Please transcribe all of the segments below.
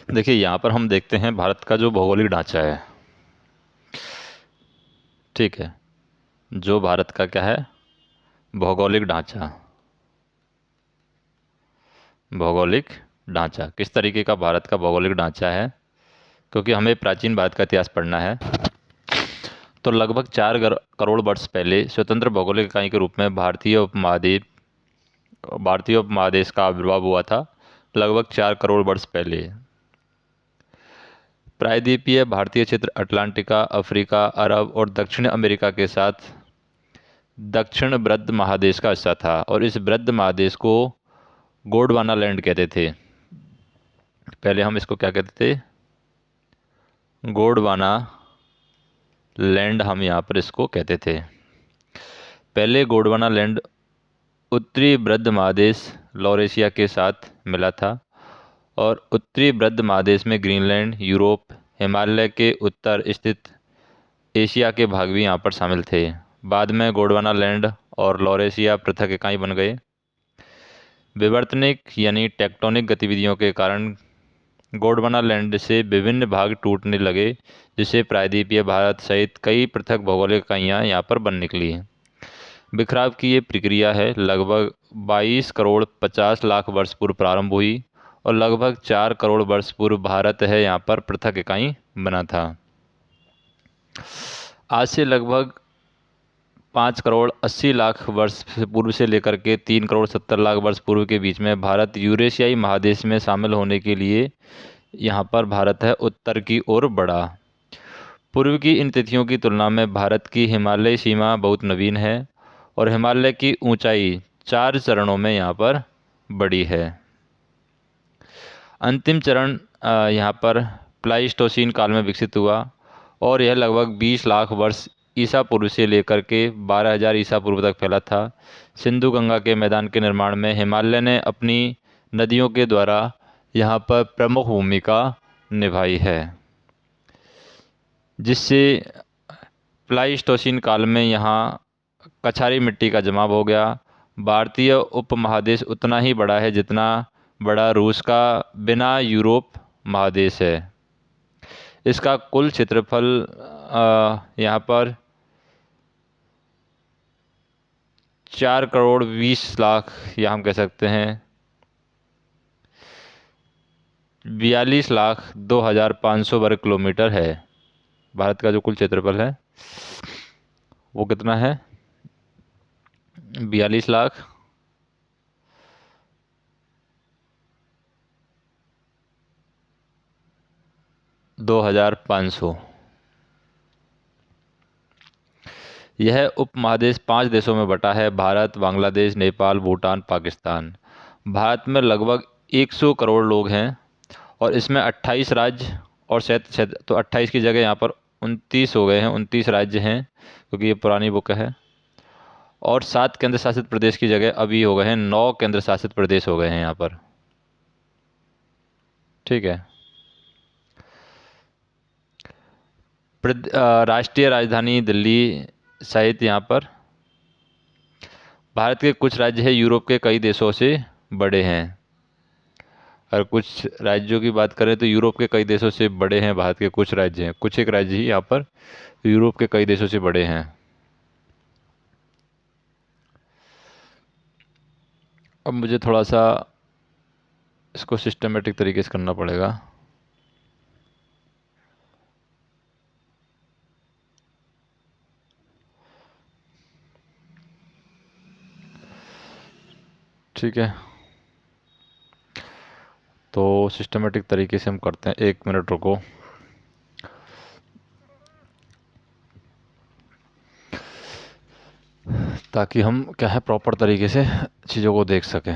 देखिए, यहाँ पर हम देखते हैं भारत का जो भौगोलिक ढांचा है। ठीक है। जो भारत का क्या है, भौगोलिक ढांचा। भौगोलिक ढांचा किस तरीके का भारत का भौगोलिक ढांचा है, क्योंकि हमें प्राचीन भारत का इतिहास पढ़ना है। तो लगभग 4 करोड़ वर्ष पहले स्वतंत्र भौगोलिक इकाई के रूप में भारतीय उपमहादेश का आविर्भाव हुआ था। लगभग 4 करोड़ वर्ष पहले प्रायद्वीपीय भारतीय क्षेत्र अटलांटिका, अफ्रीका, अरब और दक्षिण अमेरिका के साथ दक्षिण वृद्ध महादेश का हिस्सा था, और इस वृद्ध महादेश को गोंडवाना लैंड कहते थे। पहले हम इसको क्या कहते थे, गोंडवाना लैंड, हम यहाँ पर इसको कहते थे। पहले गोंडवाना लैंड उत्तरी वृद्ध महादेश लॉरेशिया के साथ मिला था, और उत्तरी वृद्ध महादेश में ग्रीनलैंड, यूरोप, हिमालय के उत्तर स्थित एशिया के भाग भी यहाँ पर शामिल थे। बाद में गोंडवाना लैंड और लॉरेशिया पृथक इकाई बन गए। विवर्तनिक यानी टेक्टोनिक गतिविधियों के कारण गोंडवाना लैंड से विभिन्न भाग टूटने लगे, जिससे प्रायद्वीपीय भारत सहित कई पृथक भौगोलिक इकाइयाँ यहाँ पर बन निकली। बिखराव की ये प्रक्रिया है लगभग 22 करोड़ 50 लाख वर्ष पूर्व प्रारंभ हुई, और लगभग 4 करोड़ वर्ष पूर्व भारत है यहाँ पर पृथक इकाई बना था। आज से लगभग 5 करोड़ 80 लाख वर्ष से पूर्व से लेकर के 3 करोड़ 70 लाख वर्ष पूर्व के बीच में भारत यूरेशियाई महादेश में शामिल होने के लिए यहाँ पर भारत है उत्तर की ओर बढ़ा। पूर्व की इन तिथियों की तुलना में भारत की हिमालय सीमा बहुत नवीन है, और हिमालय की ऊंचाई 4 चरणों में यहाँ पर बढ़ी है। अंतिम चरण यहाँ पर प्लाइस्टोसीन काल में विकसित हुआ, और यह लगभग 20 लाख वर्ष ईसा पूर्व से लेकर के 12,000 ईसा पूर्व तक फैला था। सिंधु गंगा के मैदान के निर्माण में हिमालय ने अपनी नदियों के द्वारा यहाँ पर प्रमुख भूमिका निभाई है, जिससे प्लाइस्टोसीन काल में यहाँ कछारी मिट्टी का जमाव हो गया। भारतीय उपमहादेश उतना ही बड़ा है जितना बड़ा रूस का बिना यूरोप महादेश है। इसका कुल क्षेत्रफल यहाँ पर 4 करोड़ 20 लाख, या हम कह सकते हैं 42 लाख 2,500 वर्ग किलोमीटर है। भारत का जो कुल क्षेत्रफल है वो कितना है, 42 लाख 2,500। यह उपमहादेश 5 देशों में बटा है: भारत, बांग्लादेश, नेपाल, भूटान, पाकिस्तान। भारत में लगभग 100 करोड़ लोग हैं, और इसमें 28 राज्य और क्षेत्र, तो 28 की जगह यहाँ पर 29 हो गए हैं, 29 राज्य हैं क्योंकि ये पुरानी बुक है। और 7 केंद्र शासित प्रदेश की जगह अभी हो गए हैं 9 केंद्र शासित प्रदेश हो गए हैं यहाँ पर। ठीक है। राष्ट्रीय राजधानी दिल्ली सहित यहाँ पर भारत के कुछ राज्य है यूरोप के कई देशों से बड़े हैं। और कुछ राज्यों की बात करें तो यूरोप के कई देशों से बड़े हैं, भारत के कुछ राज्य हैं, कुछ एक राज्य ही यहाँ पर यूरोप के कई देशों से बड़े हैं। अब मुझे थोड़ा सा इसको सिस्टमेटिक तरीके से करना पड़ेगा। ठीक है, तो सिस्टमेटिक तरीके से हम करते हैं। 1 मिनट रुको। ताकि हम क्या है प्रॉपर तरीके से चीज़ों को देख सकें।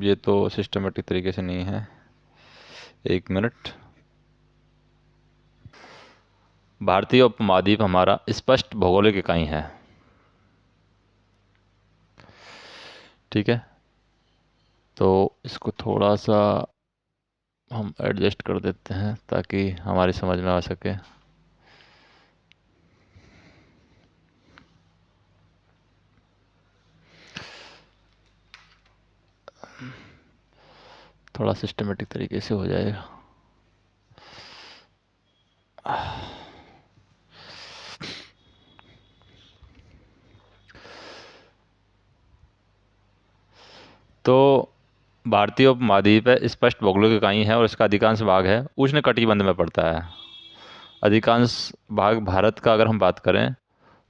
ये तो सिस्टमेटिक तरीके से नहीं है। 1 मिनट। भारतीय उपमहाद्वीप हमारा स्पष्ट भौगोलिक इकाई है। ठीक है, तो इसको थोड़ा सा हम एडजस्ट कर देते हैं ताकि हमारी समझ में आ सके। थोड़ा सिस्टमेटिक तरीके से हो जाएगा। तो भारतीय उपमहाद्वीप है स्पष्ट भौगोलिक इकाई है और इसका अधिकांश भाग है उष्ण कटिबंध में पड़ता है। अधिकांश भाग भारत का अगर हम बात करें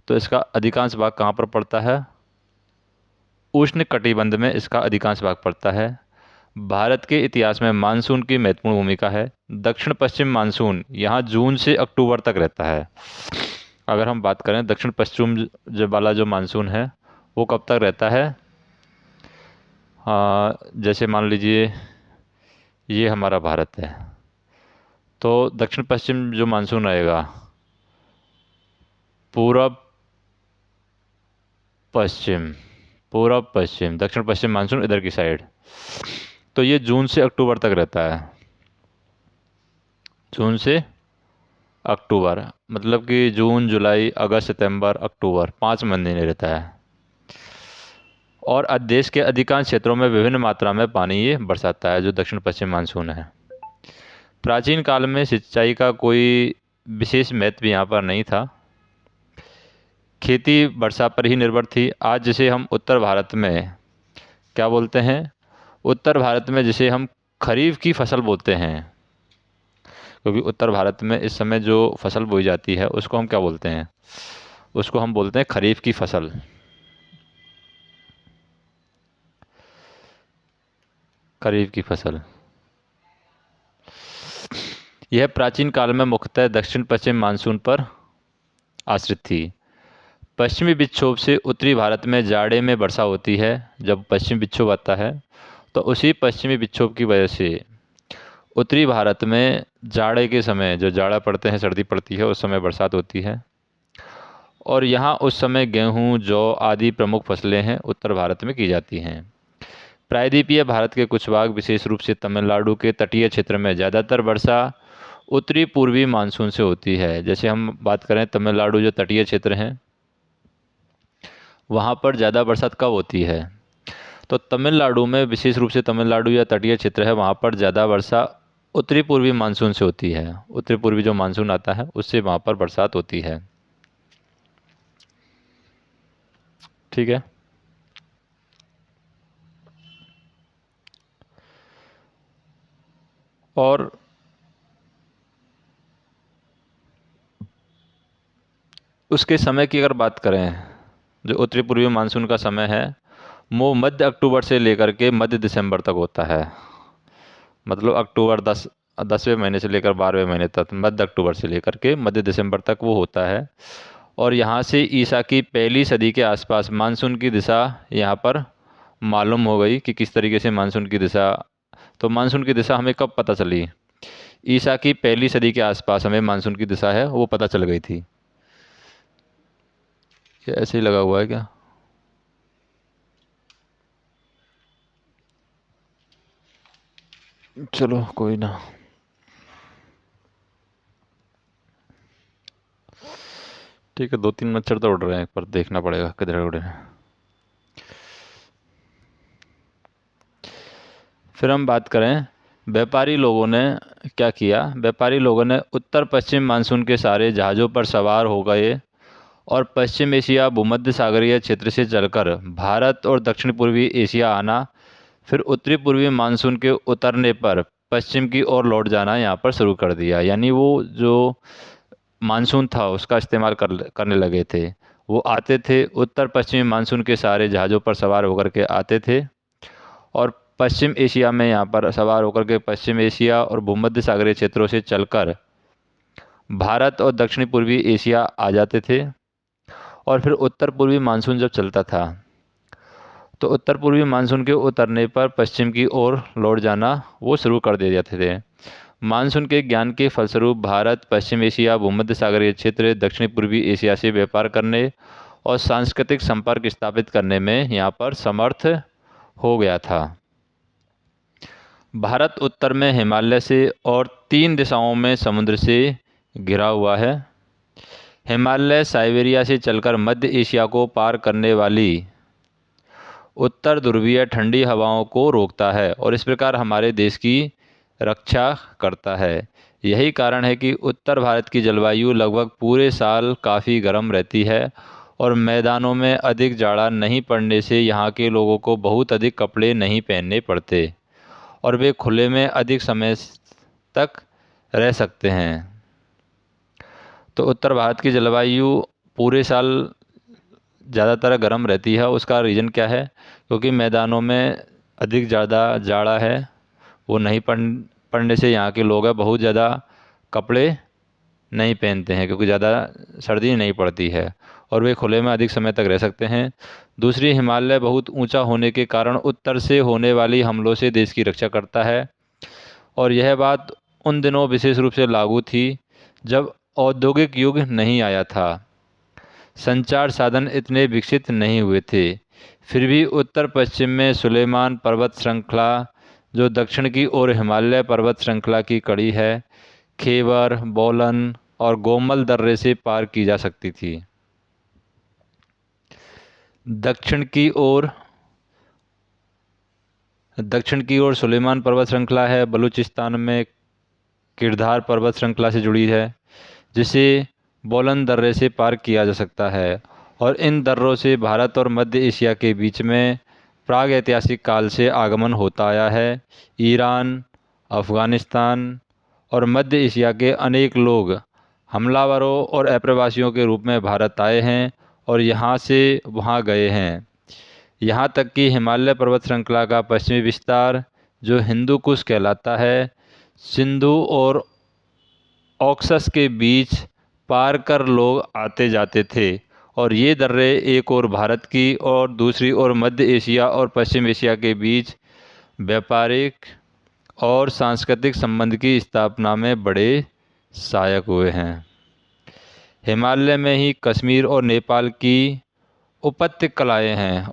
तो इसका अधिकांश भाग कहाँ पर पड़ता है? उष्ण कटिबंध में इसका अधिकांश भाग पड़ता है। भारत के इतिहास में मानसून की महत्वपूर्ण भूमिका है। दक्षिण पश्चिम मानसून यहाँ जून से अक्टूबर तक रहता है। अगर हम बात करें दक्षिण पश्चिम जो वाला जो मानसून है वो कब तक रहता है? जैसे मान लीजिए ये हमारा भारत है, तो दक्षिण पश्चिम जो मानसून रहेगा, पूरब पश्चिम, पूरब पश्चिम, दक्षिण पश्चिम मानसून इधर की साइड, तो ये जून से अक्टूबर तक रहता है। जून से अक्टूबर मतलब कि जून जुलाई अगस्त सितंबर अक्टूबर 5 महीने रहता है। और देश के अधिकांश क्षेत्रों में विभिन्न मात्रा में पानी ये बरसाता है जो दक्षिण पश्चिम मानसून है। प्राचीन काल में सिंचाई का कोई विशेष महत्व यहाँ पर नहीं था। खेती वर्षा पर ही निर्भर थी। आज जिसे हम उत्तर भारत में क्या बोलते हैं? उत्तर भारत में जिसे हम खरीफ की फसल बोलते हैं, क्योंकि उत्तर भारत में इस समय जो फसल बोई जाती है उसको हम क्या बोलते हैं? उसको हम बोलते हैं खरीफ की फसल। खरीफ की फसल यह प्राचीन काल में मुख्यतः दक्षिण पश्चिम मानसून पर आश्रित थी। पश्चिमी विक्षोभ से उत्तरी भारत में जाड़े में वर्षा होती है। जब पश्चिमी विक्षोभ आता है तो उसी पश्चिमी विक्षोभ की वजह से उत्तरी भारत में जाड़े के समय जो जाड़ा पड़ते हैं, सर्दी पड़ती है, उस समय बरसात होती है। और यहाँ उस समय गेहूँ, जौ आदि प्रमुख फसलें हैं उत्तर भारत में की जाती हैं। प्रायद्वीपीय भारत के कुछ भाग विशेष रूप से तमिलनाडु के तटीय क्षेत्र में ज़्यादातर वर्षा उत्तरी पूर्वी मानसून से होती है। जैसे हम बात करें तमिलनाडु जो तटीय क्षेत्र हैं वहाँ पर ज़्यादा बरसात कब होती है? तो तमिलनाडु में, विशेष रूप से तमिलनाडु या तटीय क्षेत्र है, वहाँ पर ज़्यादा वर्षा उत्तरी पूर्वी मानसून से होती है। उत्तरी पूर्वी जो मानसून आता है उससे वहाँ पर बरसात होती है। ठीक है। और उसके समय की अगर बात करें, जो उत्तरी पूर्वी मानसून का समय है वो मध्य अक्टूबर से लेकर के मध्य दिसंबर तक होता है। मतलब अक्टूबर 10वें महीने से लेकर 12वें महीने तक, मध्य अक्टूबर से लेकर के मध्य दिसंबर तक वो होता है। और यहाँ से ईसा की पहली सदी के आसपास मानसून की दिशा यहाँ पर मालूम हो गई कि किस तरीके से मानसून की दिशा। तो मानसून की दिशा हमें कब पता चली? ईसा की पहली सदी के आसपास हमें मानसून की दिशा है वो पता चल गई थी। ये ऐसे ही लगा हुआ है क्या? चलो कोई ना। ठीक है, 2-3 मच्छर तो उड़ रहे हैं, पर देखना पड़ेगा किधर उड़ रहे हैं। फिर हम बात करें, व्यापारी लोगों ने क्या किया? व्यापारी लोगों ने उत्तर पश्चिम मानसून के सारे जहाज़ों पर सवार हो गए और पश्चिम एशिया भूमध्य सागरीय क्षेत्र से चलकर भारत और दक्षिण पूर्वी एशिया आना, फिर उत्तरी पूर्वी मानसून के उतरने पर पश्चिम की ओर लौट जाना यहाँ पर शुरू कर दिया। यानी वो जो मानसून था उसका इस्तेमाल करने लगे थे। वो आते थे, उत्तर पश्चिमी मानसून के सारे जहाज़ों पर सवार होकर के आते थे और पश्चिम एशिया में यहाँ पर सवार होकर के पश्चिम एशिया और भूमध्य सागरीय क्षेत्रों से चलकर भारत और दक्षिण पूर्वी एशिया आ जाते थे। और फिर उत्तर पूर्वी मानसून जब चलता था तो उत्तर पूर्वी मानसून के उतरने पर पश्चिम की ओर लौट जाना वो शुरू कर दे जाते थे। मानसून के ज्ञान के फलस्वरूप भारत पश्चिम एशिया भूमध्य सागरीय क्षेत्र दक्षिण पूर्वी एशिया से व्यापार करने और सांस्कृतिक संपर्क स्थापित करने में यहाँ पर समर्थ हो गया था। भारत उत्तर में हिमालय से और 3 दिशाओं में समुद्र से घिरा हुआ है। हिमालय साइबेरिया से चलकर मध्य एशिया को पार करने वाली उत्तर ध्रुवीय ठंडी हवाओं को रोकता है और इस प्रकार हमारे देश की रक्षा करता है। यही कारण है कि उत्तर भारत की जलवायु लगभग पूरे साल काफ़ी गर्म रहती है और मैदानों में अधिक जाड़ा नहीं पड़ने से यहाँ के लोगों को बहुत अधिक कपड़े नहीं पहनने पड़ते और वे खुले में अधिक समय तक रह सकते हैं। तो उत्तर भारत की जलवायु पूरे साल ज़्यादातर गर्म रहती है। उसका रीज़न क्या है? क्योंकि मैदानों में अधिक ज़्यादा जाड़ा है, वो नहीं पड़ने से यहाँ के लोग हैं बहुत ज़्यादा कपड़े नहीं पहनते हैं क्योंकि ज़्यादा सर्दी नहीं पड़ती है और वे खुले में अधिक समय तक रह सकते हैं। दूसरी, हिमालय बहुत ऊंचा होने के कारण उत्तर से होने वाली हमलों से देश की रक्षा करता है और यह बात उन दिनों विशेष रूप से लागू थी जब औद्योगिक युग नहीं आया था, संचार साधन इतने विकसित नहीं हुए थे। फिर भी उत्तर पश्चिम में सुलेमान पर्वत श्रृंखला, जो दक्षिण की ओर हिमालय पर्वत श्रृंखला की कड़ी है, खेबर, बोलन और गोमल दर्रे से पार की जा सकती थी। दक्षिण की ओर सुलेमान पर्वत श्रृंखला है, बलूचिस्तान में किरधार पर्वत श्रृंखला से जुड़ी है, जिसे बोलन दर्रे से पार किया जा सकता है और इन दर्रों से भारत और मध्य एशिया के बीच में प्राग ऐतिहासिक काल से आगमन होता आया है। ईरान, अफ़गानिस्तान और मध्य एशिया के अनेक लोग हमलावरों और अप्रवासियों के रूप में भारत आए हैं और यहाँ से वहाँ गए हैं। यहाँ तक कि हिमालय पर्वत श्रृंखला का पश्चिमी विस्तार, जो हिंदू कुश कहलाता है, सिंधु और ऑक्सस के बीच पार कर लोग आते जाते थे और ये दर्रे एक ओर भारत की और दूसरी ओर मध्य एशिया और पश्चिम एशिया के बीच व्यापारिक और सांस्कृतिक संबंध की स्थापना में बड़े सहायक हुए हैं। हिमालय में ही कश्मीर और नेपाल की उपत्यकाएं हैं।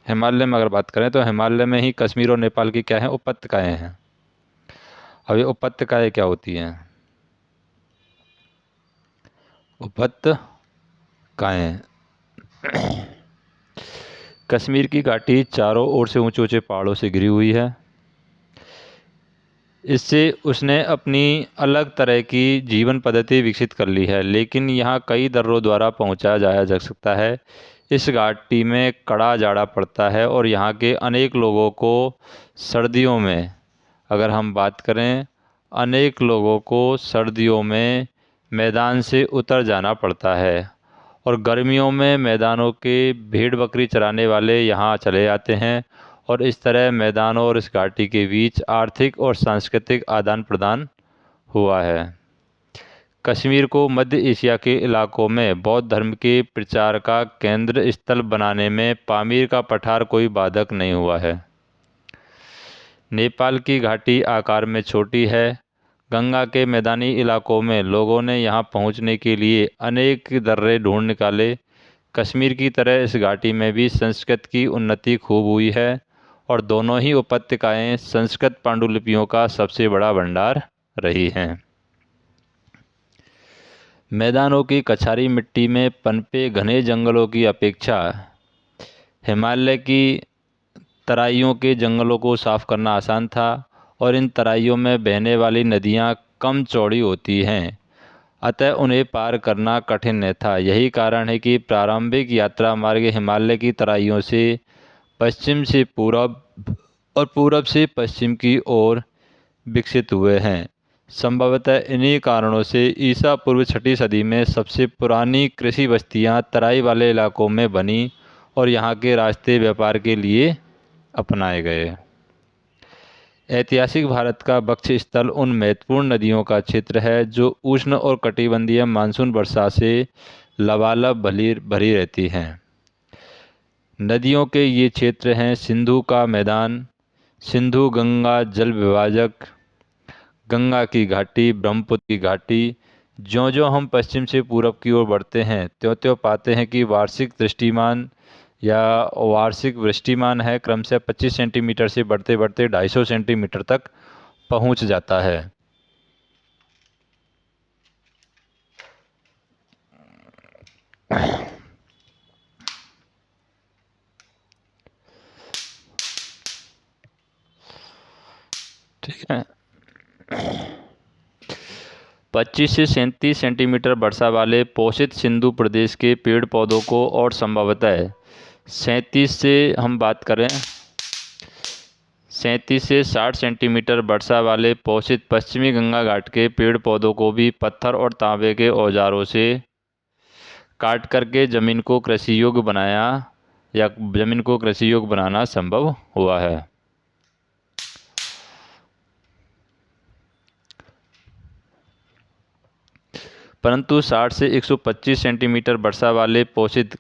हिमालय में अगर बात करें तो हिमालय में ही कश्मीर और नेपाल की क्या है, उपत्यकाएं हैं। अब ये उपत्यकाएं क्या होती हैं? उपत्यकाएं, कश्मीर की घाटी चारों ओर से ऊंचे ऊंचे पहाड़ों से घिरी हुई है। इससे उसने अपनी अलग तरह की जीवन पद्धति विकसित कर ली है, लेकिन यहाँ कई दर्रों द्वारा पहुँचाया जाया जा सकता है। इस घाटी में कड़ा जाड़ा पड़ता है और यहाँ के अनेक लोगों को सर्दियों में, अगर हम बात करें, अनेक लोगों को सर्दियों में मैदान से उतर जाना पड़ता है और गर्मियों में मैदानों के भेड़ बकरी चराने वाले यहाँ चले जाते हैं और इस तरह मैदानों और इस घाटी के बीच आर्थिक और सांस्कृतिक आदान प्रदान हुआ है। कश्मीर को मध्य एशिया के इलाकों में बौद्ध धर्म के प्रचार का केंद्र स्थल बनाने में पामीर का पठार कोई बाधक नहीं हुआ है। नेपाल की घाटी आकार में छोटी है। गंगा के मैदानी इलाकों में लोगों ने यहाँ पहुँचने के लिए अनेक दर्रे ढूंढ निकाले। कश्मीर की तरह इस घाटी में भी संस्कृत की उन्नति खूब हुई है और दोनों ही उपत्यकाएं संस्कृत पांडुलिपियों का सबसे बड़ा भंडार रही हैं। मैदानों की कछारी मिट्टी में पनपे घने जंगलों की अपेक्षा हिमालय की तराइयों के जंगलों को साफ करना आसान था और इन तराइयों में बहने वाली नदियाँ कम चौड़ी होती हैं, अतः उन्हें पार करना कठिन न था। यही कारण है कि प्रारंभिक यात्रा मार्ग हिमालय की तराइयों से पश्चिम से पूरब और पूरब से पश्चिम की ओर विकसित हुए हैं। संभवतः इन्हीं कारणों से ईसा पूर्व 6वीं सदी में सबसे पुरानी कृषि बस्तियां तराई वाले इलाकों में बनी और यहाँ के रास्ते व्यापार के लिए अपनाए गए। ऐतिहासिक भारत का वक्ष स्थल उन महत्वपूर्ण नदियों का क्षेत्र है जो उष्ण और कटिबंधीय मानसून वर्षा से लबालब भरी रहती हैं। नदियों के ये क्षेत्र हैं सिंधु का मैदान, सिंधु गंगा जल विभाजक, गंगा की घाटी, ब्रह्मपुत्र की घाटी। ज्यों-ज्यों हम पश्चिम से पूरब की ओर बढ़ते हैं त्यों-त्यों पाते हैं कि वार्षिक वृष्टिमान है क्रमशः 25 सेंटीमीटर से बढ़ते बढ़ते 250 सेंटीमीटर तक पहुंच जाता है। ठीक है। 25 से 37 सेंटीमीटर वर्षा वाले पोषित सिंधु प्रदेश के पेड़ पौधों को और संभवतः 37 से हम बात करें 37 से 60 सेंटीमीटर वर्षा वाले पोषित पश्चिमी गंगा घाट के पेड़ पौधों को भी पत्थर और तांबे के औजारों से काट करके जमीन को कृषि योग्य बनाया या जमीन को कृषि योग्य बनाना संभव हुआ है। परंतु 60 से 125 सेंटीमीटर वर्षा वाले पोषित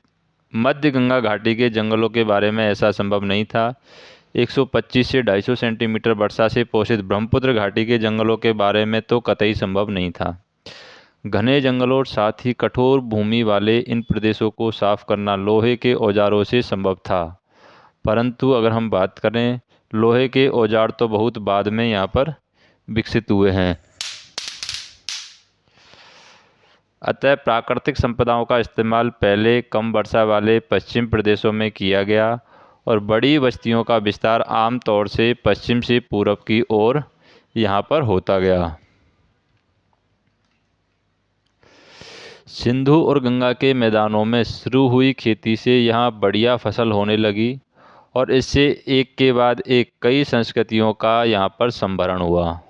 मध्य गंगा घाटी के जंगलों के बारे में ऐसा संभव नहीं था। 125 से 250 सेंटीमीटर वर्षा से पोषित ब्रह्मपुत्र घाटी के जंगलों के बारे में तो कतई संभव नहीं था। घने जंगलों और साथ ही कठोर भूमि वाले इन प्रदेशों को साफ करना लोहे के औजारों से संभव था। परंतु अगर हम बात करें, लोहे के औजार तो बहुत बाद में यहाँ पर विकसित हुए हैं। अतः प्राकृतिक संपदाओं का इस्तेमाल पहले कम वर्षा वाले पश्चिम प्रदेशों में किया गया और बड़ी बस्तियों का विस्तार आमतौर से पश्चिम से पूरब की ओर यहाँ पर होता गया। सिंधु और गंगा के मैदानों में शुरू हुई खेती से यहाँ बढ़िया फसल होने लगी और इससे एक के बाद एक कई संस्कृतियों का यहाँ पर संभरण हुआ।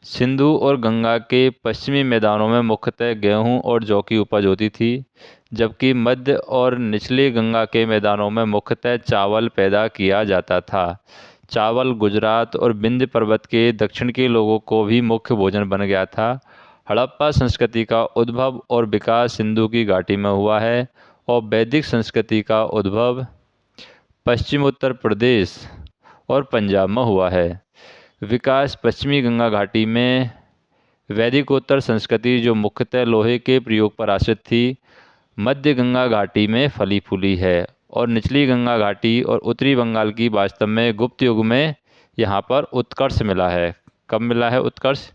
सिंधु और गंगा के पश्चिमी मैदानों में मुख्यतः गेहूं और जौ की उपज होती थी, जबकि मध्य और निचले गंगा के मैदानों में मुख्यतः चावल पैदा किया जाता था। चावल गुजरात और विंध्य पर्वत के दक्षिण के लोगों को भी मुख्य भोजन बन गया था। हड़प्पा संस्कृति का उद्भव और विकास सिंधु की घाटी में हुआ है और वैदिक संस्कृति का उद्भव पश्चिम उत्तर प्रदेश और पंजाब में हुआ है। विकास पश्चिमी गंगा घाटी में वैदिकोत्तर संस्कृति जो मुख्यतः लोहे के प्रयोग पर आश्रित थी, मध्य गंगा घाटी में फली फूली है और निचली गंगा घाटी और उत्तरी बंगाल की वास्तव में गुप्त युग में यहाँ पर उत्कर्ष मिला है। कब मिला है उत्कर्ष?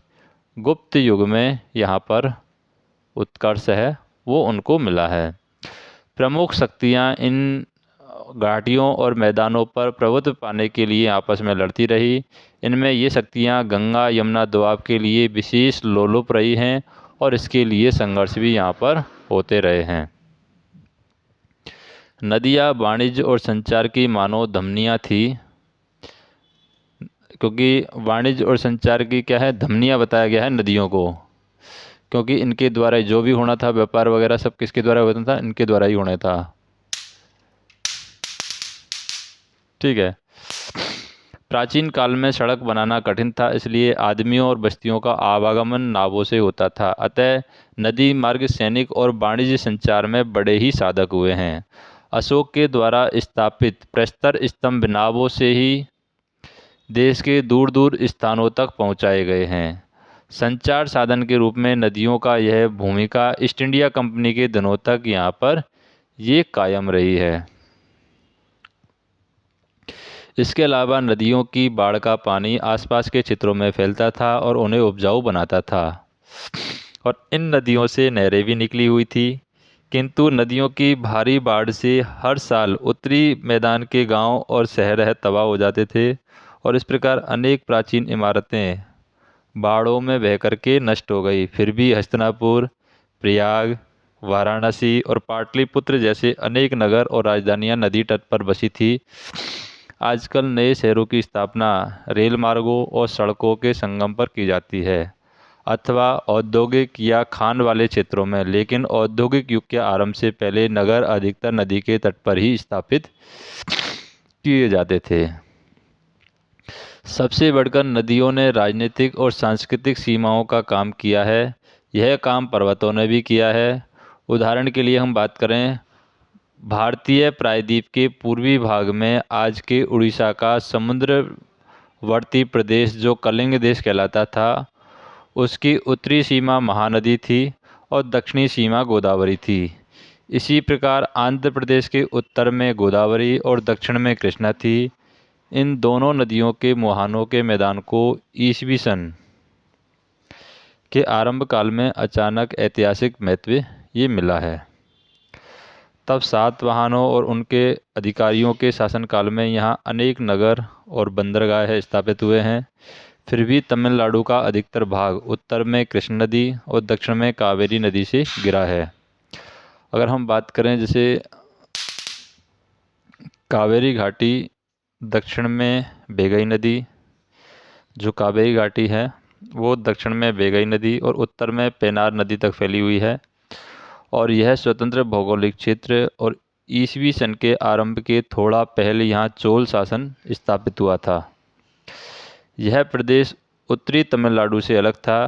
गुप्त युग में यहाँ पर उत्कर्ष है वो उनको मिला है। प्रमुख शक्तियाँ इन घाटियों और मैदानों पर प्रभुत्व पाने के लिए आपस में लड़ती रही। इनमें ये शक्तियाँ गंगा यमुना दोआब के लिए विशेष लोलुप रही हैं और इसके लिए संघर्ष भी यहाँ पर होते रहे हैं। नदियाँ वाणिज्य और संचार की मानव धमनियाँ थी, क्योंकि वाणिज्य और संचार की क्या है, धमनियाँ बताया गया है नदियों को, क्योंकि इनके द्वारा जो भी होना था व्यापार वगैरह सब किसके द्वारा होता था, इनके द्वारा ही होना था। ठीक है। प्राचीन काल में सड़क बनाना कठिन था, इसलिए आदमियों और बस्तियों का आवागमन नावों से होता था। अतः नदी मार्ग सैनिक और वाणिज्य संचार में बड़े ही साधक हुए हैं। अशोक के द्वारा स्थापित प्रस्तर स्तंभ नावों से ही देश के दूर दूर स्थानों तक पहुंचाए गए हैं। संचार साधन के रूप में नदियों का यह भूमिका ईस्ट इंडिया कंपनी के दिनों तक यहाँ पर ये कायम रही है। इसके अलावा नदियों की बाढ़ का पानी आसपास के क्षेत्रों में फैलता था और उन्हें उपजाऊ बनाता था और इन नदियों से नहरें भी निकली हुई थी। किंतु नदियों की भारी बाढ़ से हर साल उत्तरी मैदान के गांव और शहर तबाह हो जाते थे और इस प्रकार अनेक प्राचीन इमारतें बाढ़ों में बह करके नष्ट हो गई। फिर भी हस्तिनापुर, प्रयाग, वाराणसी और पाटलिपुत्र जैसे अनेक नगर और राजधानियां नदी तट पर बसी थी। आजकल नए शहरों की स्थापना रेल मार्गों और सड़कों के संगम पर की जाती है अथवा औद्योगिक या खान वाले क्षेत्रों में, लेकिन औद्योगिक युग के आरंभ से पहले नगर अधिकतर नदी के तट पर ही स्थापित किए जाते थे। सबसे बढ़कर नदियों ने राजनीतिक और सांस्कृतिक सीमाओं का काम किया है। यह काम पर्वतों ने भी किया है। उदाहरण के लिए हम बात करें, भारतीय प्रायद्वीप के पूर्वी भाग में आज के उड़ीसा का समुद्रवर्ती प्रदेश जो कलिंग देश कहलाता था, उसकी उत्तरी सीमा महानदी थी और दक्षिणी सीमा गोदावरी थी। इसी प्रकार आंध्र प्रदेश के उत्तर में गोदावरी और दक्षिण में कृष्णा थी। इन दोनों नदियों के मुहानों के मैदान को ईसवी सन के आरंभ काल में अचानक ऐतिहासिक महत्व ये मिला है। तब सातवाहनों और उनके अधिकारियों के शासनकाल में यहाँ अनेक नगर और बंदरगाह स्थापित हुए हैं। फिर भी तमिलनाडु का अधिकतर भाग उत्तर में कृष्ण नदी और दक्षिण में कावेरी नदी से घिरा है। अगर हम बात करें जैसे कावेरी घाटी, दक्षिण में बेगई नदी, जो कावेरी घाटी है वो दक्षिण में बेगई नदी और उत्तर में पेनार नदी तक फैली हुई है। और यह स्वतंत्र भौगोलिक क्षेत्र और ईसवी सन के आरंभ के थोड़ा पहले यहाँ चोल शासन स्थापित हुआ था। यह प्रदेश उत्तरी तमिलनाडु से अलग था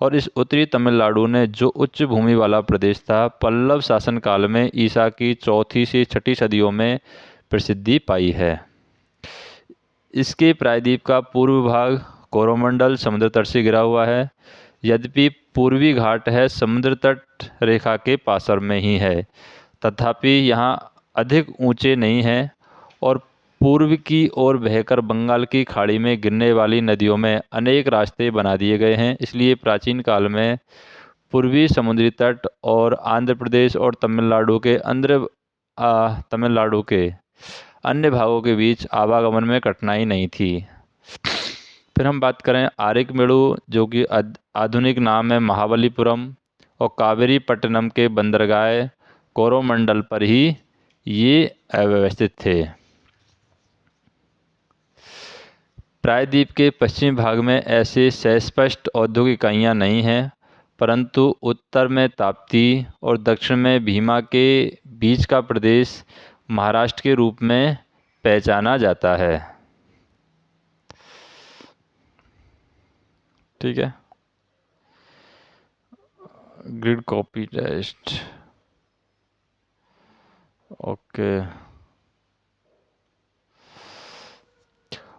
और इस उत्तरी तमिलनाडु ने जो उच्च भूमि वाला प्रदेश था, पल्लव शासनकाल में ईसा की 4वीं से 6वीं सदियों में प्रसिद्धि पाई है। इसके प्रायद्वीप का पूर्व भाग कोरोमंडल समुद्र तट से घिरा हुआ है। यद्यपि पूर्वी घाट है समुद्र तट रेखा के पासर में ही है, तथापि यहाँ अधिक ऊंचे नहीं हैं और पूर्व की ओर बहकर बंगाल की खाड़ी में गिरने वाली नदियों में अनेक रास्ते बना दिए गए हैं। इसलिए प्राचीन काल में पूर्वी समुद्री तट और आंध्र प्रदेश और तमिलनाडु के अन्य भागों के बीच आवागमन में कठिनाई नहीं थी। फिर हम बात करें आरिकमेड़ु, जो कि आधुनिक नाम है महाबलीपुरम, और कावेरी पट्टनम के बंदरगाह कोरोमंडल पर ही ये अव्यवस्थित थे। प्रायद्वीप के पश्चिमी भाग में ऐसे सस्पष्ट औद्योगिक इकाइयाँ नहीं हैं, परंतु उत्तर में ताप्ती और दक्षिण में भीमा के बीच का प्रदेश महाराष्ट्र के रूप में पहचाना जाता है। ठीक है, ग्रिड कॉपी टेस्ट। ओके,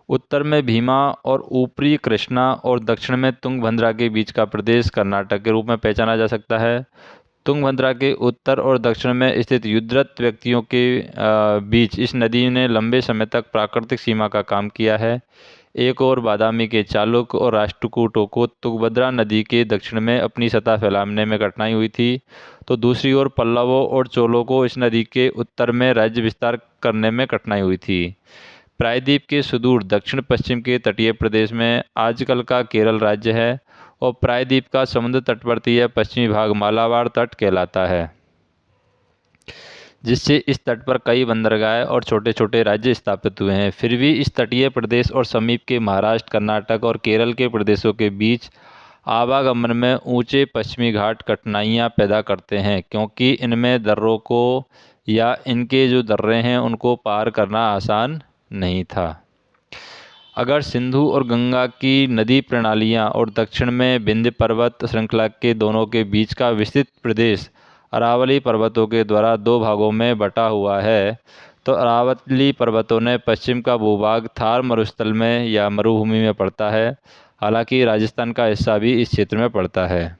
उत्तर में भीमा और ऊपरी कृष्णा और दक्षिण में तुंगभद्रा के बीच का प्रदेश कर्नाटक के रूप में पहचाना जा सकता है। तुंगभद्रा के उत्तर और दक्षिण में स्थित युद्धरत व्यक्तियों के बीच इस नदी ने लंबे समय तक प्राकृतिक सीमा का काम किया है। एक और बादामी के चालुक्य और राष्ट्रकूटों को तुंगभद्रा नदी के दक्षिण में अपनी सत्ता फैलाने में कठिनाई हुई थी, तो दूसरी ओर पल्लवों और चोलों को इस नदी के उत्तर में राज्य विस्तार करने में कठिनाई हुई थी। प्रायद्वीप के सुदूर दक्षिण पश्चिम के तटीय प्रदेश में आजकल का केरल राज्य है और प्रायद्वीप का समुद्र तटवर्ती यह पश्चिमी भाग मालाबार तट कहलाता है, जिससे इस तट पर कई बंदरगाह और छोटे छोटे राज्य स्थापित हुए हैं। फिर भी इस तटीय प्रदेश और समीप के महाराष्ट्र, कर्नाटक और केरल के प्रदेशों के बीच आवागमन में ऊंचे पश्चिमी घाट कठिनाइयां पैदा करते हैं, क्योंकि इनमें दर्रों को या इनके जो दर्रे हैं उनको पार करना आसान नहीं था। अगर सिंधु और गंगा की नदी प्रणालियाँ और दक्षिण में विंध्य पर्वत श्रृंखला के दोनों के बीच का विस्तृत प्रदेश अरावली पर्वतों के द्वारा दो भागों में बटा हुआ है, तो अरावली पर्वतों ने पश्चिम का भूभाग थार मरुस्थल में या मरुभूमि में पड़ता है। हालांकि राजस्थान का हिस्सा भी इस क्षेत्र में पड़ता है।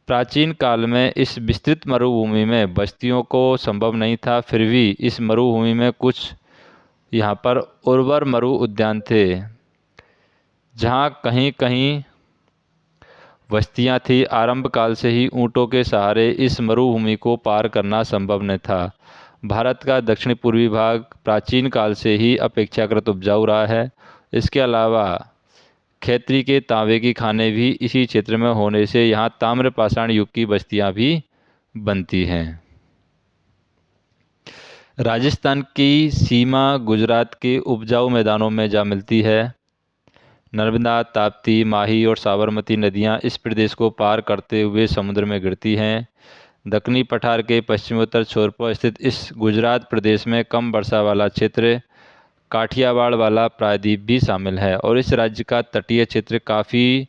प्राचीन काल में इस विस्तृत मरुभूमि में बस्तियों को संभव नहीं था। फिर भी इस मरुभूमि में कुछ यहाँ पर उर्वर मरु उद्यान थे, जहाँ कहीं कहीं बस्तियाँ थी। आरंभ काल से ही ऊँटों के सहारे इस मरुभूमि को पार करना संभव न था। भारत का दक्षिण पूर्वी भाग प्राचीन काल से ही अपेक्षाकृत उपजाऊ रहा है। इसके अलावा खैत्री के तांबे की खानें भी इसी क्षेत्र में होने से यहाँ ताम्रपाषाण युग की बस्तियाँ भी बनती हैं। राजस्थान की सीमा गुजरात के उपजाऊ मैदानों में जा मिलती है। नर्मदा, ताप्ती, माही और साबरमती नदियाँ इस प्रदेश को पार करते हुए समुद्र में गिरती हैं। दक्कनी पठार के पश्चिमोत्तर छोर पर स्थित इस गुजरात प्रदेश में कम वर्षा वाला क्षेत्र काठियावाड़ वाला प्रायद्वीप भी शामिल है और इस राज्य का तटीय क्षेत्र काफ़ी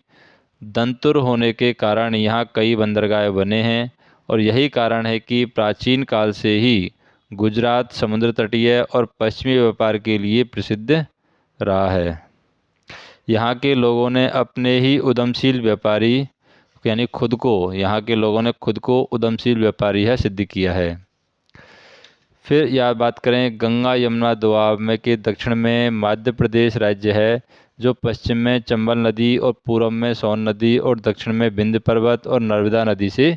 दंतुर होने के कारण यहाँ कई बंदरगाह बने हैं और यही कारण है कि प्राचीन काल से ही गुजरात समुद्र तटीय और पश्चिमी व्यापार के लिए प्रसिद्ध रहा है। यहाँ के लोगों ने अपने ही उद्यमशील व्यापारी यानी यहाँ के लोगों ने खुद को उद्यमशील व्यापारी है सिद्ध किया है। फिर यह बात करें गंगा यमुना दोआब में के दक्षिण में मध्य प्रदेश राज्य है, जो पश्चिम में चंबल नदी और पूर्व में सोन नदी और दक्षिण में विंध्य पर्वत और नर्मदा नदी से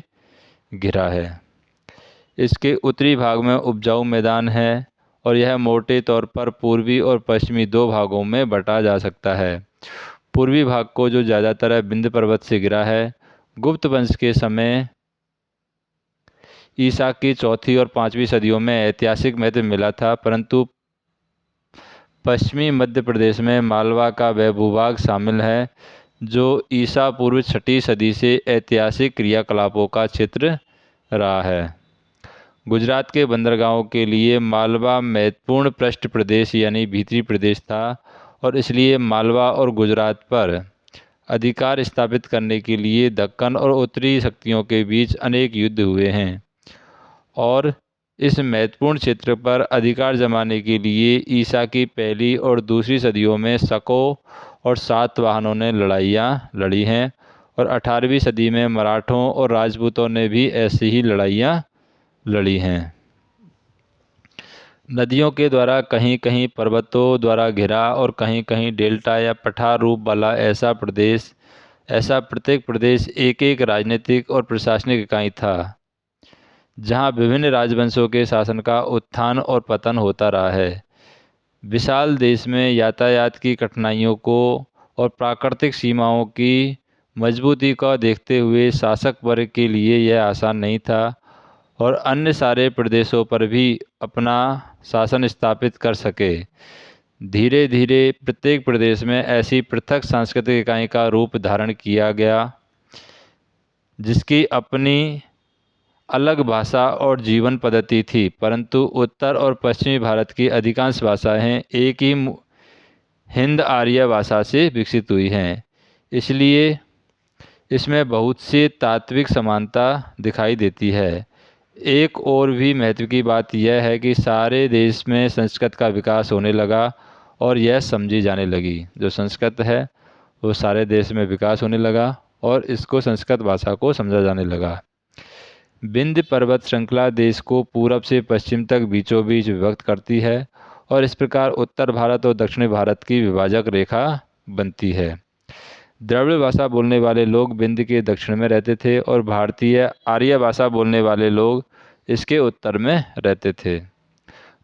घिरा है। इसके उत्तरी भाग में उपजाऊ मैदान है और यह मोटे तौर पर पूर्वी और पश्चिमी दो भागों में बंटा जा सकता है। पूर्वी भाग को, जो ज़्यादातर विंध्य पर्वत से घिरा है, गुप्त वंश के समय ईसा की 4वीं और 5वीं सदियों में ऐतिहासिक महत्व मिला था, परंतु पश्चिमी मध्य प्रदेश में मालवा का वह भूभाग शामिल है जो ईसा पूर्व 6वीं सदी से ऐतिहासिक क्रियाकलापों का क्षेत्र रहा है। गुजरात के बंदरगाहों के लिए मालवा महत्वपूर्ण पृष्ठ प्रदेश यानी भीतरी प्रदेश था और इसलिए मालवा और गुजरात पर अधिकार स्थापित करने के लिए दक्कन और उत्तरी शक्तियों के बीच अनेक युद्ध हुए हैं और इस महत्वपूर्ण क्षेत्र पर अधिकार जमाने के लिए ईसा की पहली और दूसरी सदियों में शकों और सातवाहनों ने लड़ाइयाँ लड़ी हैं और 18वीं सदी में मराठों और राजपूतों ने भी ऐसी ही लड़ाइयाँ लड़ी हैं। नदियों के द्वारा कहीं कहीं पर्वतों द्वारा घिरा और कहीं कहीं डेल्टा या पठार रूप वाला ऐसा प्रत्येक प्रदेश एक एक राजनीतिक और प्रशासनिक इकाई था जहां विभिन्न राजवंशों के शासन का उत्थान और पतन होता रहा है। विशाल देश में यातायात की कठिनाइयों को और प्राकृतिक सीमाओं की मजबूती को देखते हुए शासक वर्ग के लिए यह आसान नहीं था और अन्य सारे प्रदेशों पर भी अपना शासन स्थापित कर सके। धीरे धीरे प्रत्येक प्रदेश में ऐसी पृथक सांस्कृतिक इकाई का रूप धारण किया गया जिसकी अपनी अलग भाषा और जीवन पद्धति थी, परंतु उत्तर और पश्चिमी भारत की अधिकांश भाषाएं एक ही हिंद आर्य भाषा से विकसित हुई हैं, इसलिए इसमें बहुत सी तात्विक समानता दिखाई देती है। एक और भी महत्व की बात यह है कि सारे देश में संस्कृत का विकास होने लगा और यह समझी जाने लगी। जो संस्कृत है वो सारे देश में विकास होने लगा और इसको संस्कृत भाषा को समझा जाने लगा। विंध्य पर्वत श्रृंखला देश को पूरब से पश्चिम तक बीचों बीच विभक्त करती है और इस प्रकार उत्तर भारत और दक्षिण भारत की विभाजक रेखा बनती है। द्रविड़ भाषा बोलने वाले लोग विंध्य के दक्षिण में रहते थे और भारतीय आर्य भाषा बोलने वाले लोग इसके उत्तर में रहते थे।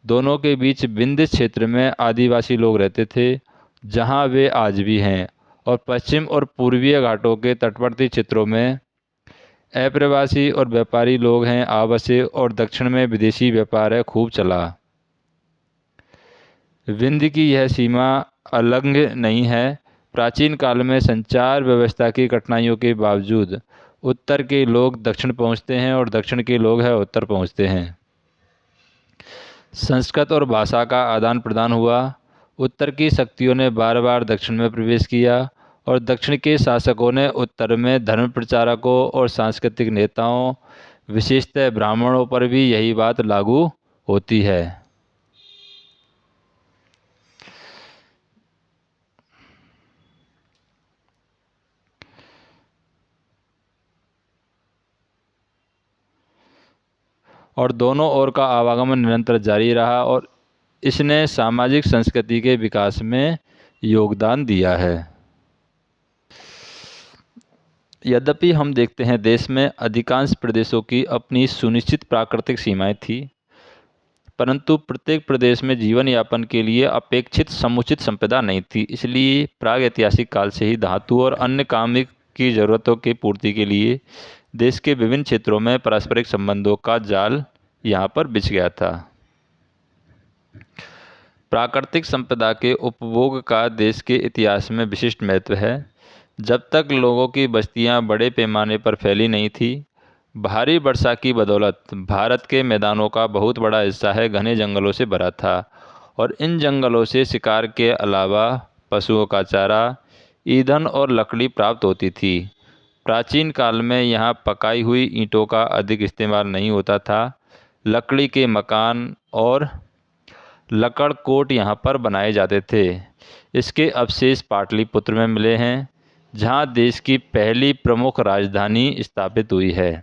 दोनों के बीच विंध्य क्षेत्र में आदिवासी लोग रहते थे, जहां वे आज भी हैं, और पश्चिम और पूर्वीय घाटों के तटवर्ती क्षेत्रों में अप्रवासी और व्यापारी लोग हैं आवासे और दक्षिण में विदेशी व्यापार है खूब चला। विंध्य की यह सीमा अलंघ्य नहीं है। प्राचीन काल में संचार व्यवस्था की कठिनाइयों के बावजूद उत्तर के लोग दक्षिण पहुंचते हैं और दक्षिण के लोग हैं उत्तर पहुंचते हैं। संस्कृत और भाषा का आदान प्रदान हुआ। उत्तर की शक्तियों ने बार बार दक्षिण में प्रवेश किया और दक्षिण के शासकों ने उत्तर में धर्म प्रचारकों और सांस्कृतिक नेताओं, विशेषतः ब्राह्मणों पर भी यही बात लागू होती है। और दोनों ओर का आवागमन निरंतर जारी रहा और इसने सामाजिक संस्कृति के विकास में योगदान दिया है। यद्यपि हम देखते हैं देश में अधिकांश प्रदेशों की अपनी सुनिश्चित प्राकृतिक सीमाएं थी, परंतु प्रत्येक प्रदेश में जीवन यापन के लिए अपेक्षित समुचित संपदा नहीं थी। इसलिए प्राग ऐतिहासिक काल से ही धातु और अन्य काम की जरूरतों की पूर्ति के लिए देश के विभिन्न क्षेत्रों में पारस्परिक संबंधों का जाल यहाँ पर बिछ गया था। प्राकृतिक संपदा के उपभोग का देश के इतिहास में विशिष्ट महत्व है। जब तक लोगों की बस्तियां बड़े पैमाने पर फैली नहीं थी, भारी वर्षा की बदौलत भारत के मैदानों का बहुत बड़ा हिस्सा है घने जंगलों से भरा था और इन जंगलों से शिकार के अलावा पशुओं का चारा, ईंधन और लकड़ी प्राप्त होती थी। प्राचीन काल में यहाँ पकाई हुई ईंटों का अधिक इस्तेमाल नहीं होता था। लकड़ी के मकान और लकड़ कोट यहाँ पर बनाए जाते थे। इसके अवशेष पाटलिपुत्र में मिले हैं, जहाँ देश की पहली प्रमुख राजधानी स्थापित हुई है।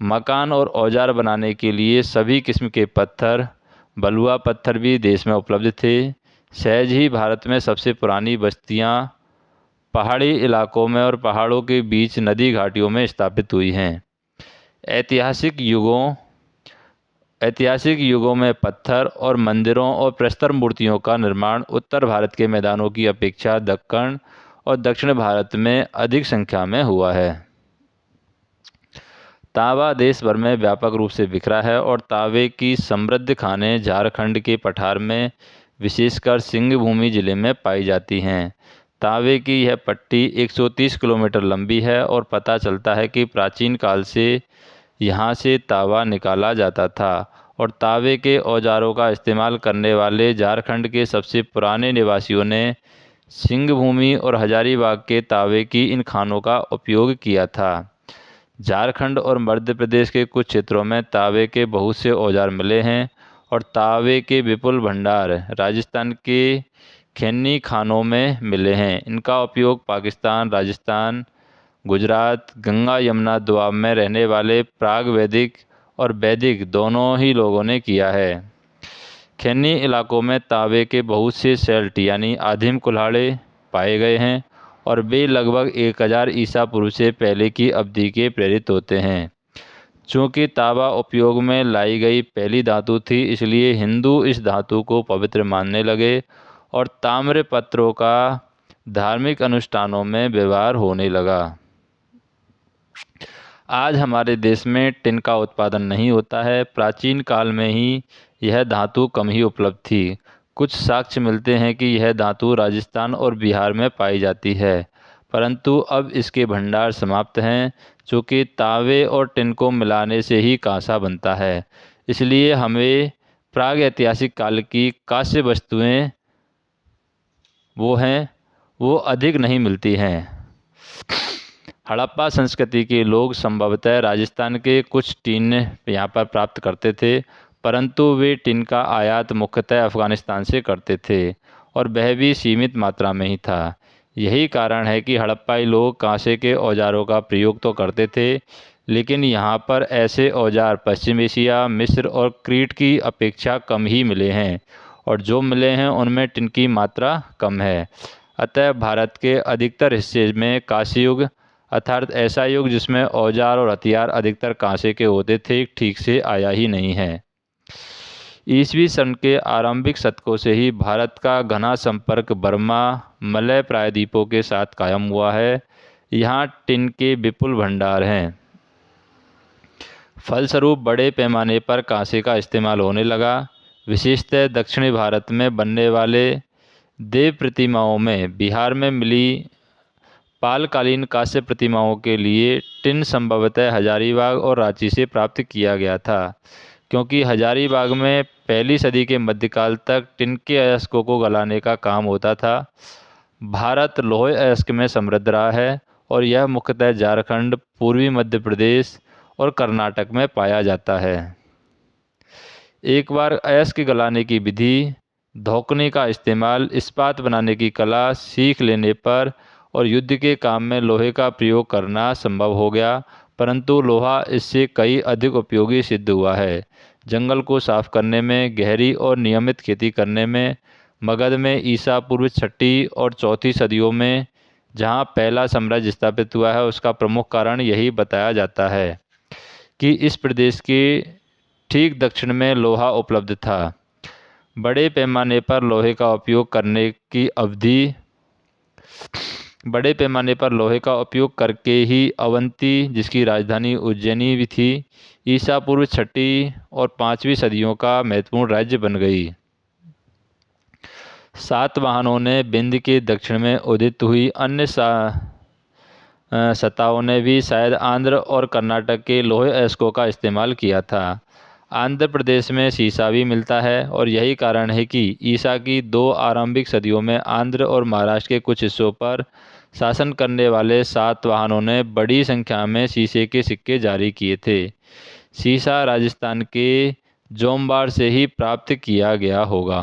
मकान और औजार बनाने के लिए सभी किस्म के पत्थर, बलुआ पत्थर भी देश में उपलब्ध थे। सहज ही भारत में सबसे पुरानी बस्तियाँ पहाड़ी इलाकों में और पहाड़ों के बीच नदी घाटियों में स्थापित हुई हैं। ऐतिहासिक युगों ऐतिहासिक युगों में पत्थर और मंदिरों और प्रस्तर मूर्तियों का निर्माण उत्तर भारत के मैदानों की अपेक्षा दक्कन और दक्षिण भारत में अधिक संख्या में हुआ है। तांबा देश भर में व्यापक रूप से बिखरा है और तांबे की समृद्ध खानें झारखंड के पठार में, विशेषकर सिंहभूमि जिले में पाई जाती हैं। तांबे की यह पट्टी 130 किलोमीटर लंबी है और पता चलता है कि प्राचीन काल से यहाँ से तांबा निकाला जाता था और तांबे के औजारों का इस्तेमाल करने वाले झारखंड के सबसे पुराने निवासियों ने सिंहभूमि और हजारीबाग के तांबे की इन खानों का उपयोग किया था। झारखंड और मध्य प्रदेश के कुछ क्षेत्रों में तांबे के बहुत से औजार मिले हैं और तांबे के विपुल भंडार राजस्थान के खैनी खानों में मिले हैं। इनका उपयोग पाकिस्तान, राजस्थान, गुजरात, गंगा यमुना दोआब में रहने वाले प्राग वैदिक और वैदिक दोनों ही लोगों ने किया है। खैनी इलाकों में तांबे के बहुत से सेल्ट यानी आदिम कुल्हाड़े पाए गए हैं और वे लगभग 1000 ईसा पूर्व से पहले की अवधि के प्रेरित होते हैं। चूँकि तांबा उपयोग में लाई गई पहली धातु थी, इसलिए हिंदू इस धातु को पवित्र मानने लगे और ताम्र पत्रों का धार्मिक अनुष्ठानों में व्यवहार होने लगा। आज हमारे देश में टिन का उत्पादन नहीं होता है। प्राचीन काल में ही यह धातु कम ही उपलब्ध थी। कुछ साक्ष्य मिलते हैं कि यह धातु राजस्थान और बिहार में पाई जाती है, परंतु अब इसके भंडार समाप्त हैं। चूँकि तांबे और टिन को मिलाने से ही कांसा बनता है, इसलिए हमें प्राग ऐतिहासिक काल की कांस्य वस्तुएं वो अधिक नहीं मिलती हैं। हड़प्पा संस्कृति के लोग संभवतः राजस्थान के कुछ टिन यहाँ पर प्राप्त करते थे, परंतु वे टिन का आयात मुख्यतः अफगानिस्तान से करते थे और वह भी सीमित मात्रा में ही था। यही कारण है कि हड़प्पाई लोग कांसे के औजारों का प्रयोग तो करते थे, लेकिन यहाँ पर ऐसे औजार पश्चिम एशिया, मिस्र और क्रीट की अपेक्षा कम ही मिले हैं और जो मिले हैं उनमें टिन की मात्रा कम है। अतः भारत के अधिकतर हिस्से में कांस्य युग अर्थात ऐसा युग जिसमें औजार और हथियार अधिकतर कांसे के होते थे, ठीक से आया ही नहीं है। ईसवी सन के आरंभिक शतकों से ही भारत का घना संपर्क बर्मा, मलय प्रायद्वीपों के साथ कायम हुआ है। यहाँ टिन के विपुल भंडार हैं। फलस्वरूप बड़े पैमाने पर कांसे का इस्तेमाल होने लगा। विशेषतः दक्षिणी भारत में बनने वाले देव प्रतिमाओं में बिहार में मिली पालकालीन कांस्य प्रतिमाओं के लिए टिन संभवतः हजारीबाग और रांची से प्राप्त किया गया था, क्योंकि हजारीबाग में पहली सदी के मध्यकाल तक टिन के अयस्कों को गलाने का काम होता था। भारत लोहे अयस्क में समृद्ध रहा है और यह मुख्यतः झारखंड, पूर्वी मध्य प्रदेश और कर्नाटक में पाया जाता है। एक बार अयस्क गलाने की विधि, धोकने का इस्तेमाल, इस्पात बनाने की कला सीख लेने पर और युद्ध के काम में लोहे का प्रयोग करना संभव हो गया, परंतु लोहा इससे कई अधिक उपयोगी सिद्ध हुआ है। जंगल को साफ करने में, गहरी और नियमित खेती करने में, मगध में ईसा पूर्व 6ठी और 4थी सदियों में जहाँ पहला साम्राज्य स्थापित हुआ है, उसका प्रमुख कारण यही बताया जाता है कि इस प्रदेश के ठीक दक्षिण में लोहा उपलब्ध था। बड़े पैमाने पर लोहे का उपयोग करके ही अवंती, जिसकी राजधानी उज्जैनी भी थी, ईसा पूर्व 6ठी और 5वीं सदियों का महत्वपूर्ण राज्य बन गई। सातवाहनों ने विंध्य के दक्षिण में उदित हुई अन्य सत्ताओं ने भी शायद आंध्र और कर्नाटक के लोहे अयस्कों का इस्तेमाल किया था। आंध्र प्रदेश में सीसा भी मिलता है और यही कारण है कि ईसा की 2 आरंभिक सदियों में आंध्र और महाराष्ट्र के कुछ हिस्सों पर शासन करने वाले सातवाहनों ने बड़ी संख्या में शीशे के सिक्के जारी किए थे। सीसा राजस्थान के जोमबार से ही प्राप्त किया गया होगा।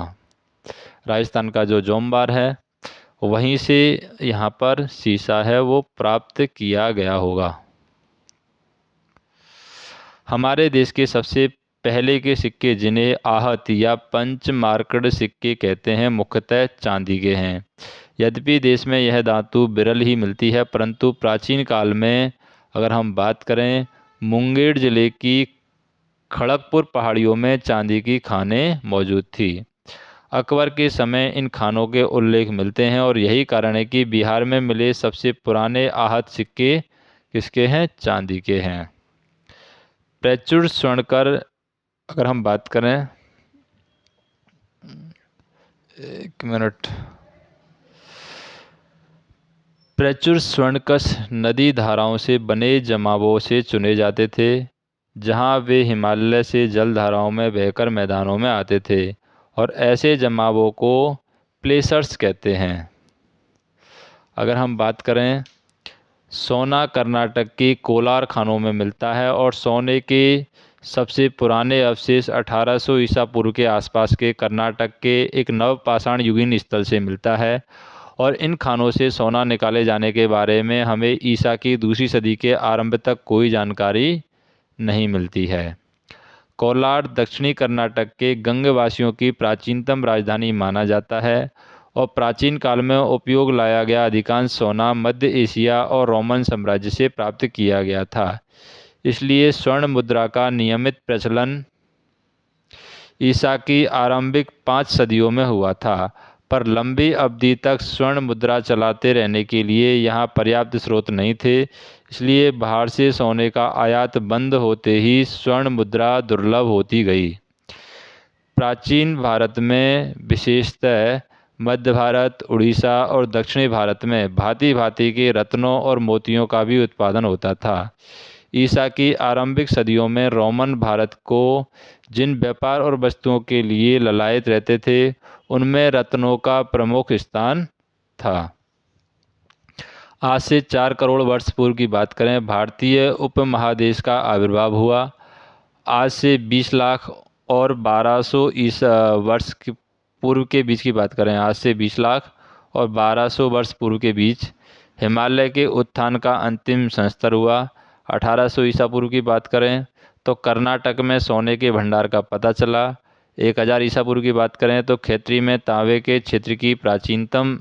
राजस्थान का जो जोमबार है वहीं से यहाँ पर सीसा है वो प्राप्त किया गया होगा। हमारे देश के सबसे पहले के सिक्के जिन्हें आहत या पंच मार्कड सिक्के कहते हैं, मुख्यतः चांदी के हैं। यद्यपि देश में यह धातु विरल ही मिलती है, परंतु प्राचीन काल में अगर हम बात करें, मुंगेर जिले की खड़गपुर पहाड़ियों में चांदी की खानें मौजूद थी। अकबर के समय इन खानों के उल्लेख मिलते हैं और यही कारण है कि बिहार में मिले सबसे पुराने आहत सिक्के किसके हैं? चांदी के हैं। प्रचुर स्वर्णकर अगर हम बात करें, एक मिनट, प्रचुर स्वर्णकश नदी धाराओं से बने जमावों से चुने जाते थे, जहां वे हिमालय से जल धाराओं में बहकर मैदानों में आते थे, और ऐसे जमावों को प्लेसर्स कहते हैं। अगर हम बात करें, सोना कर्नाटक के कोलार खानों में मिलता है और सोने के सबसे पुराने अवशेष 1800 ईसा पूर्व के आसपास के कर्नाटक के एक नवपाषाण युगीन स्थल से मिलता है, और इन खानों से सोना निकाले जाने के बारे में हमें ईसा की दूसरी सदी के आरंभ तक कोई जानकारी नहीं मिलती है। कोलार दक्षिणी कर्नाटक के गंगवासियों की प्राचीनतम राजधानी माना जाता है, और प्राचीन काल में उपयोग लाया गया अधिकांश सोना मध्य एशिया और रोमन साम्राज्य से प्राप्त किया गया था। इसलिए स्वर्ण मुद्रा का नियमित प्रचलन ईसा की आरंभिक 5 सदियों में हुआ था, पर लंबी अवधि तक स्वर्ण मुद्रा चलाते रहने के लिए यहाँ पर्याप्त स्रोत नहीं थे। इसलिए बाहर से सोने का आयात बंद होते ही स्वर्ण मुद्रा दुर्लभ होती गई। प्राचीन भारत में, विशेषतः मध्य भारत, उड़ीसा और दक्षिणी भारत में भांति भांति के रत्नों और मोतियों का भी उत्पादन होता था। ईसा की आरंभिक सदियों में रोमन भारत को जिन व्यापार और वस्तुओं के लिए ललायत रहते थे, उनमें रत्नों का प्रमुख स्थान था। आज से 4 करोड़ वर्ष पूर्व की बात करें, भारतीय उपमहादेश का आविर्भाव हुआ। आज से 20 लाख और 1200 ईसा वर्ष के पूर्व के बीच की बात करें, आज से 20 लाख और 1200 वर्ष पूर्व के बीच हिमालय के उत्थान का अंतिम संस्तर हुआ। 1800 ईसा पूर्व की बात करें तो कर्नाटक में सोने के भंडार का पता चला। 1000 ईसा पूर्व की बात करें तो खैत्री में तांबे के क्षेत्र की प्राचीनतम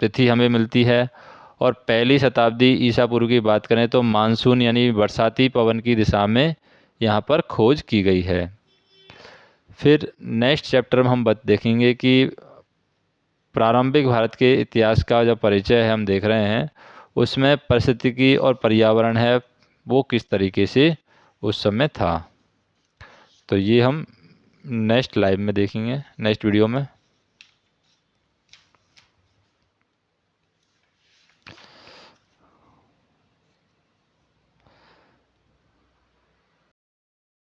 तिथि हमें मिलती है। और पहली शताब्दी ईसा पूर्व की बात करें तो मानसून यानी बरसाती पवन की दिशा में यहाँ पर खोज की गई है। फिर नेक्स्ट चैप्टर में हम देखेंगे कि प्रारंभिक भारत के इतिहास का जो परिचय है हम देख रहे हैं, उसमें पारिस्थितिकी और पर्यावरण है वो किस तरीके से उस समय था। तो ये हम नेक्स्ट लाइव में देखेंगे, नेक्स्ट वीडियो में।